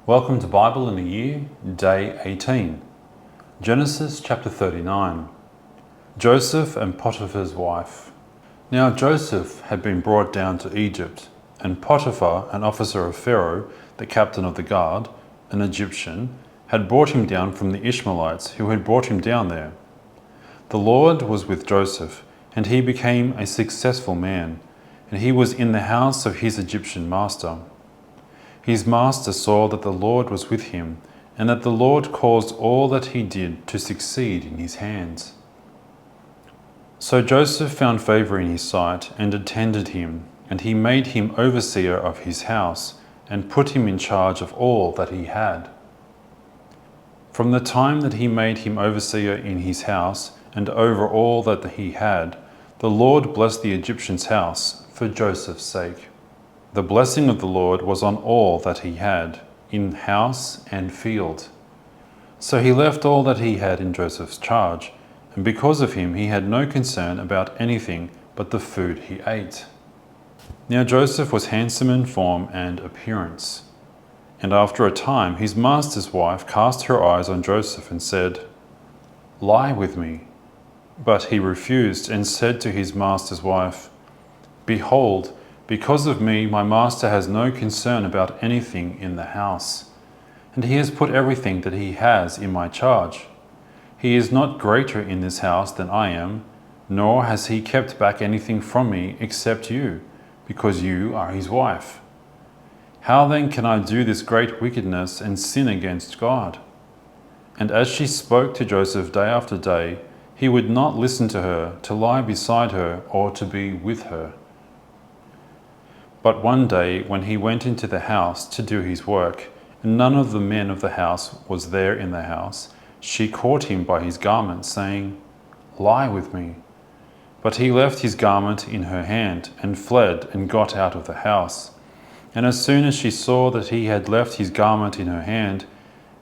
Welcome to Bible in a Year, Day 18. Genesis chapter 39. Joseph and Potiphar's wife. Now Joseph had been brought down to Egypt, and Potiphar, an officer of Pharaoh, the captain of the guard, an Egyptian, had brought him down from the Ishmaelites who had brought him down there. The Lord was with Joseph, and he became a successful man, and he was in the house of his Egyptian master. His master saw that the Lord was with him, and that the Lord caused all that he did to succeed in his hands. So Joseph found favor in his sight and attended him, and he made him overseer of his house, and put him in charge of all that he had. From the time that he made him overseer in his house, and over all that he had, the Lord blessed the Egyptian's house for Joseph's sake. The blessing of the Lord was on all that he had, in house and field. So he left all that he had in Joseph's charge, and because of him he had no concern about anything but the food he ate. Now Joseph was handsome in form and appearance. And after a time his master's wife cast her eyes on Joseph and said, "Lie with me." But he refused and said to his master's wife, "Behold, because of me, my master has no concern about anything in the house, and he has put everything that he has in my charge. He is not greater in this house than I am, nor has he kept back anything from me except you, because you are his wife. How then can I do this great wickedness and sin against God?" And as she spoke to Joseph day after day, he would not listen to her, to lie beside her, or to be with her. But one day, when he went into the house to do his work, and none of the men of the house was there in the house, she caught him by his garment, saying, "Lie with me." But he left his garment in her hand, and fled, and got out of the house. And as soon as she saw that he had left his garment in her hand,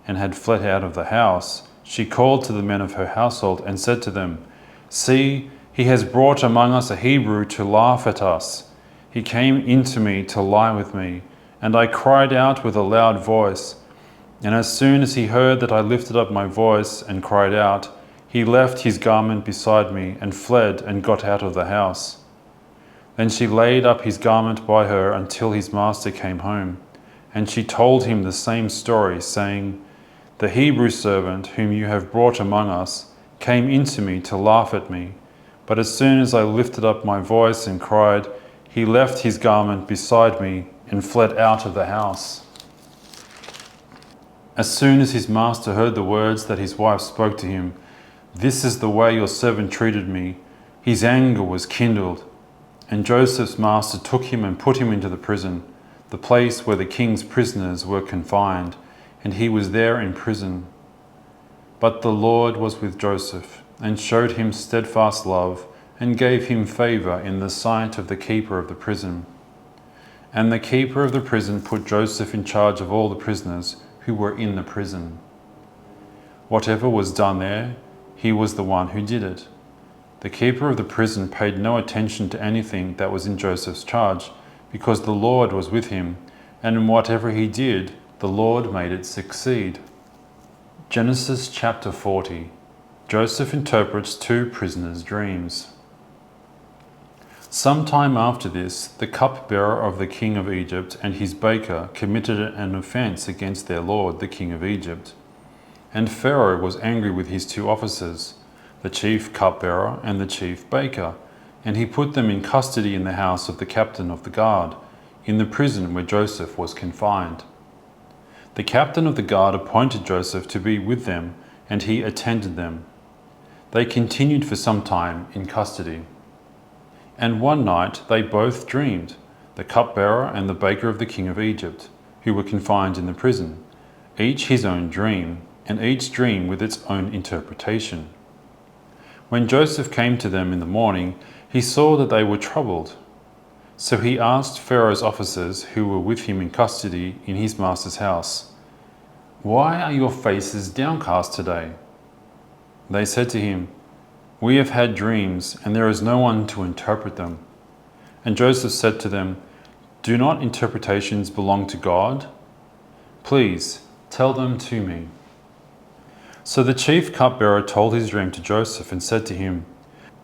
and had fled out of the house, she called to the men of her household, and said to them, "See, he has brought among us a Hebrew to laugh at us. He came into me to lie with me, and I cried out with a loud voice. And as soon as he heard that I lifted up my voice and cried out, he left his garment beside me, and fled, and got out of the house." Then she laid up his garment by her until his master came home, and she told him the same story, saying, "The Hebrew servant whom you have brought among us came into me to laugh at me, but as soon as I lifted up my voice and cried, he left his garment beside me and fled out of the house." As soon as his master heard the words that his wife spoke to him, "This is the way your servant treated me," his anger was kindled. And Joseph's master took him and put him into the prison, the place where the king's prisoners were confined, and he was there in prison. But the Lord was with Joseph, and showed him steadfast love, and gave him favor in the sight of the keeper of the prison. And the keeper of the prison put Joseph in charge of all the prisoners who were in the prison. Whatever was done there, he was the one who did it. The keeper of the prison paid no attention to anything that was in Joseph's charge, because the Lord was with him, and in whatever he did, the Lord made it succeed. Genesis chapter 40. Joseph interprets two prisoners' dreams. Some time after this, the cupbearer of the king of Egypt and his baker committed an offense against their lord, the king of Egypt. And Pharaoh was angry with his two officers, the chief cupbearer and the chief baker, and he put them in custody in the house of the captain of the guard, in the prison where Joseph was confined. The captain of the guard appointed Joseph to be with them, and he attended them. They continued for some time in custody. And one night they both dreamed, the cupbearer and the baker of the king of Egypt, who were confined in the prison, each his own dream, and each dream with its own interpretation. When Joseph came to them in the morning, he saw that they were troubled. So he asked Pharaoh's officers who were with him in custody in his master's house, "Why are your faces downcast today?" They said to him, "We have had dreams, and there is no one to interpret them." And Joseph said to them, "Do not interpretations belong to God? Please, tell them to me." So the chief cupbearer told his dream to Joseph and said to him,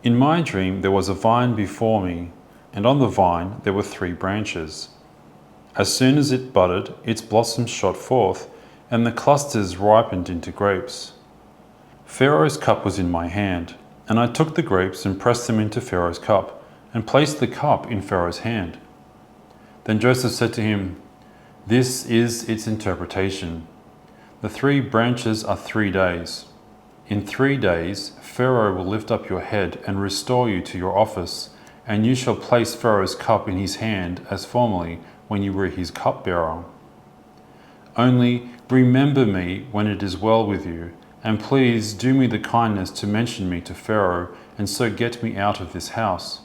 "In my dream there was a vine before me, and on the vine there were 3 branches. As soon as it budded, its blossoms shot forth, and the clusters ripened into grapes. Pharaoh's cup was in my hand, and I took the grapes and pressed them into Pharaoh's cup, and placed the cup in Pharaoh's hand." Then Joseph said to him, "This is its interpretation. The 3 branches are 3 days. In 3 days, Pharaoh will lift up your head and restore you to your office, and you shall place Pharaoh's cup in his hand as formerly when you were his cupbearer. Only remember me when it is well with you, and please do me the kindness to mention me to Pharaoh, and so get me out of this house.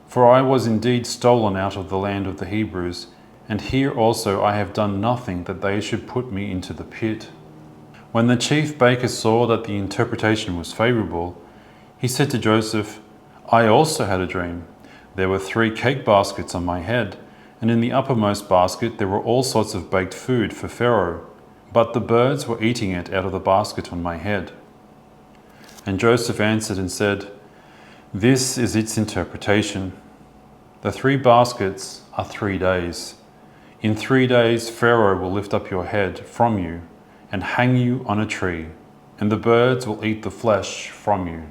For I was indeed stolen out of the land of the Hebrews, and here also I have done nothing that they should put me into the pit." When the chief baker saw that the interpretation was favorable, he said to Joseph, "I also had a dream. There were 3 cake baskets on my head, and in the uppermost basket there were all sorts of baked food for Pharaoh, but the birds were eating it out of the basket on my head." And Joseph answered and said, "This is its interpretation. The 3 baskets are 3 days. In 3 days Pharaoh will lift up your head from you and hang you on a tree, and the birds will eat the flesh from you."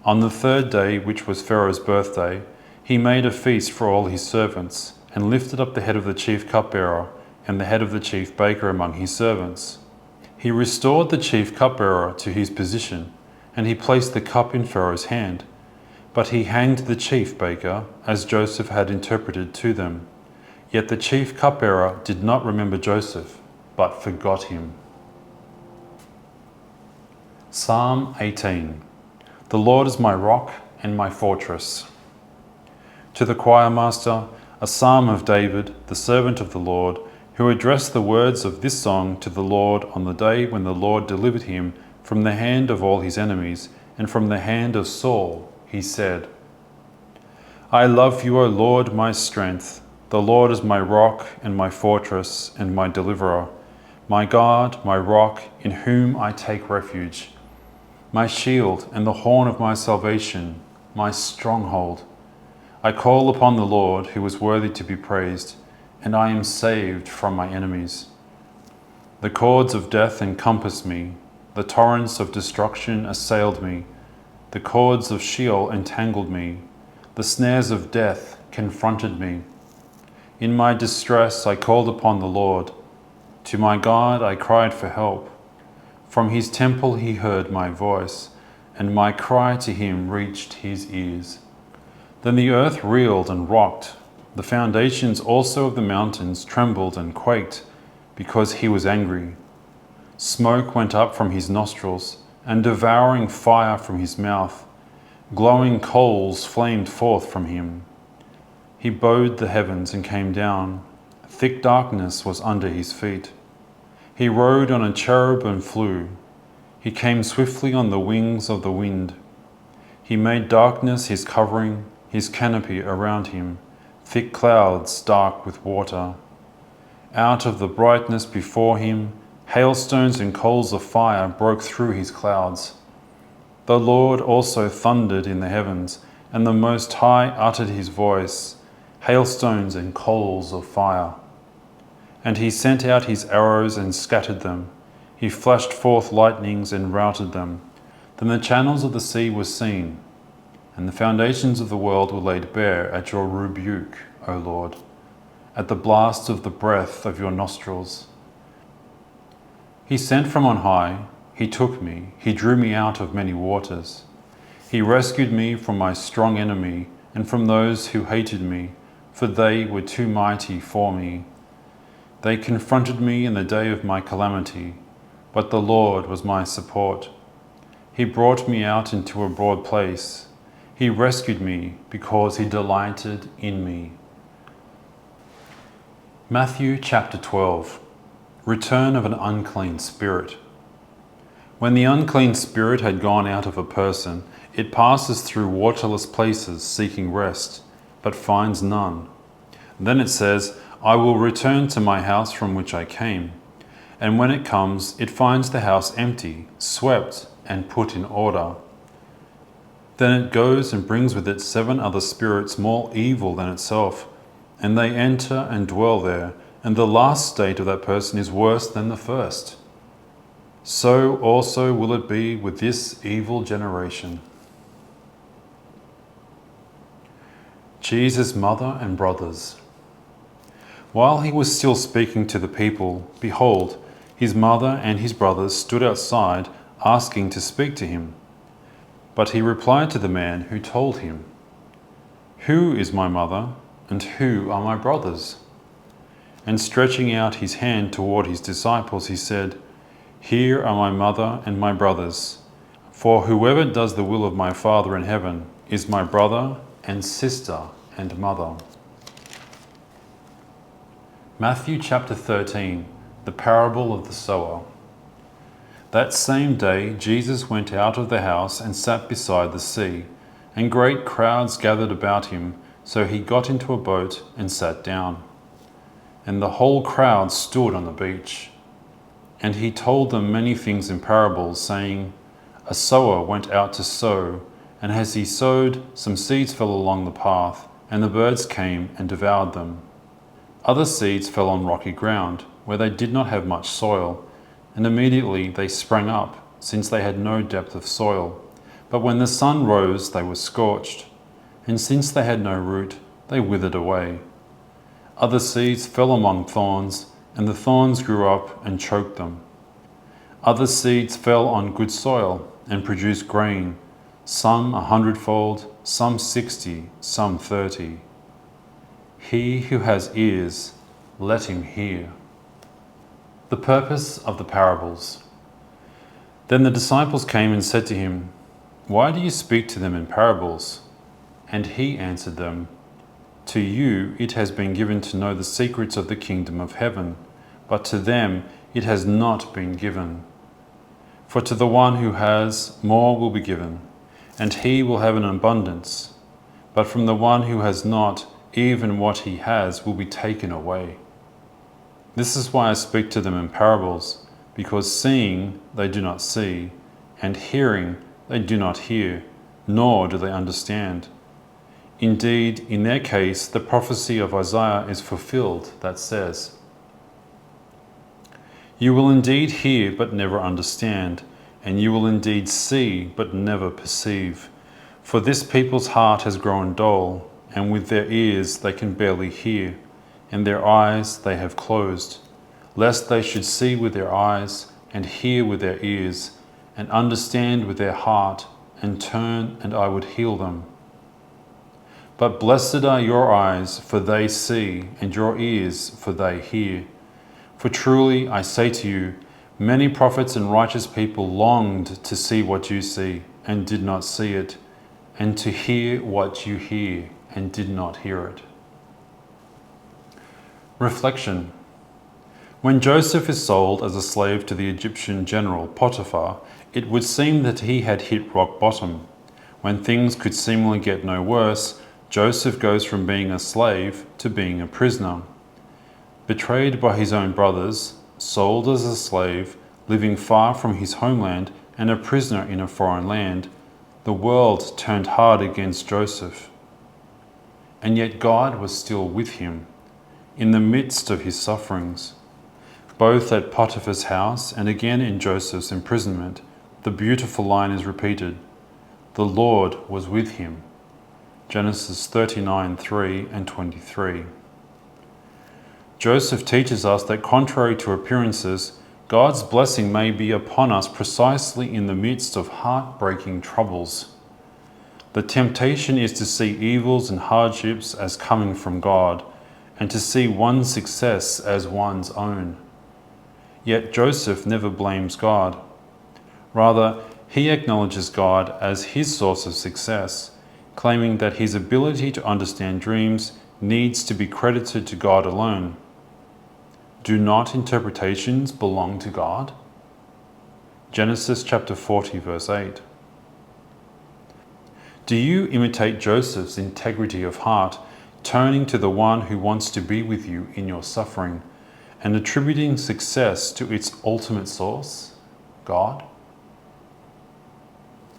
On the 3rd day, which was Pharaoh's birthday, he made a feast for all his servants, and lifted up the head of the chief cupbearer and the head of the chief baker among his servants. He restored the chief cupbearer to his position, and he placed the cup in Pharaoh's hand. But he hanged the chief baker, as Joseph had interpreted to them. Yet the chief cupbearer did not remember Joseph, but forgot him. Psalm 18. The Lord is my rock and my fortress. To the choir master, a psalm of David, the servant of the Lord, who addressed the words of this song to the Lord on the day when the Lord delivered him from the hand of all his enemies and from the hand of Saul, he said, "I love you, O Lord, my strength. The Lord is my rock and my fortress and my deliverer, my God, my rock, in whom I take refuge, my shield and the horn of my salvation, my stronghold. I call upon the Lord, who is worthy to be praised, and I am saved from my enemies. The cords of death encompassed me, the torrents of destruction assailed me, the cords of Sheol entangled me, the snares of death confronted me. In my distress I called upon the Lord. To my God I cried for help. From his temple he heard my voice, and my cry to him reached his ears. Then the earth reeled and rocked. The foundations also of the mountains trembled and quaked, because he was angry. Smoke went up from his nostrils, and devouring fire from his mouth. Glowing coals flamed forth from him. He bowed the heavens and came down. Thick darkness was under his feet. He rode on a cherub and flew. He came swiftly on the wings of the wind. He made darkness his covering, his canopy around him, thick clouds dark with water. Out of the brightness before him, hailstones and coals of fire broke through his clouds. The Lord also thundered in the heavens, and the Most High uttered his voice, hailstones and coals of fire. And he sent out his arrows and scattered them. He flashed forth lightnings and routed them. Then the channels of the sea were seen, and the foundations of the world were laid bare at your rebuke, O Lord, at the blast of the breath of your nostrils. He sent from on high, he took me, he drew me out of many waters. He rescued me from my strong enemy and from those who hated me, for they were too mighty for me. They confronted me in the day of my calamity, but the Lord was my support. He brought me out into a broad place. He rescued me because he delighted in me. Matthew chapter 12. Return of an unclean spirit. When the unclean spirit had gone out of a person, it passes through waterless places seeking rest, but finds none. Then it says, I will return to my house from which I came. And when it comes, it finds the house empty, swept, and put in order. Then it goes and brings with it 7 other spirits more evil than itself, and they enter and dwell there, and the last state of that person is worse than the first. So also will it be with this evil generation. Jesus' mother and brothers. While he was still speaking to the people, behold, his mother and his brothers stood outside, asking to speak to him. But he replied to the man who told him, "Who is my mother, and who are my brothers?" And stretching out his hand toward his disciples, he said, "Here are my mother and my brothers. For whoever does the will of my Father in heaven is my brother and sister and mother." Matthew chapter 13, the parable of the sower. That same day Jesus went out of the house and sat beside the sea, and great crowds gathered about him, so he got into a boat and sat down. And the whole crowd stood on the beach. And he told them many things in parables, saying, "A sower went out to sow, and as he sowed, some seeds fell along the path, and the birds came and devoured them. Other seeds fell on rocky ground, where they did not have much soil, and immediately they sprang up, since they had no depth of soil. But when the sun rose, they were scorched, and since they had no root, they withered away. Other seeds fell among thorns, and the thorns grew up and choked them. Other seeds fell on good soil and produced grain, some 100-fold, some 60, some 30. He who has ears, let him hear." The purpose of the parables. Then the disciples came and said to him, "Why do you speak to them in parables?" And he answered them, "To you it has been given to know the secrets of the kingdom of heaven, but to them it has not been given. For to the one who has, more will be given, and he will have an abundance. But from the one who has not, even what he has will be taken away. This is why I speak to them in parables, because seeing they do not see, and hearing they do not hear, nor do they understand. Indeed, in their case, the prophecy of Isaiah is fulfilled that says, 'You will indeed hear but never understand, and you will indeed see but never perceive. For this people's heart has grown dull, and with their ears they can barely hear, and their eyes they have closed, lest they should see with their eyes, and hear with their ears, and understand with their heart, and turn, and I would heal them. But blessed are your eyes, for they see, and your ears, for they hear. For truly I say to you, many prophets and righteous people longed to see what you see, and did not see it, and to hear what you hear, and did not hear it." Reflection. When Joseph is sold as a slave to the Egyptian general Potiphar, it would seem that he had hit rock bottom. When things could seemingly get no worse, Joseph goes from being a slave to being a prisoner. Betrayed by his own brothers, sold as a slave, living far from his homeland, and a prisoner in a foreign land, the world turned hard against Joseph. And yet God was still with him, in the midst of his sufferings. Both at Potiphar's house and again in Joseph's imprisonment, the beautiful line is repeated, "The Lord was with him." Genesis 39:3 and 23. Joseph teaches us that contrary to appearances, God's blessing may be upon us precisely in the midst of heartbreaking troubles. The temptation is to see evils and hardships as coming from God, and to see one's success as one's own. Yet Joseph never blames God. Rather, he acknowledges God as his source of success, claiming that his ability to understand dreams needs to be credited to God alone. Do not interpretations belong to God? Genesis chapter 40, verse 8. Do you imitate Joseph's integrity of heart, turning to the one who wants to be with you in your suffering, and attributing success to its ultimate source, God?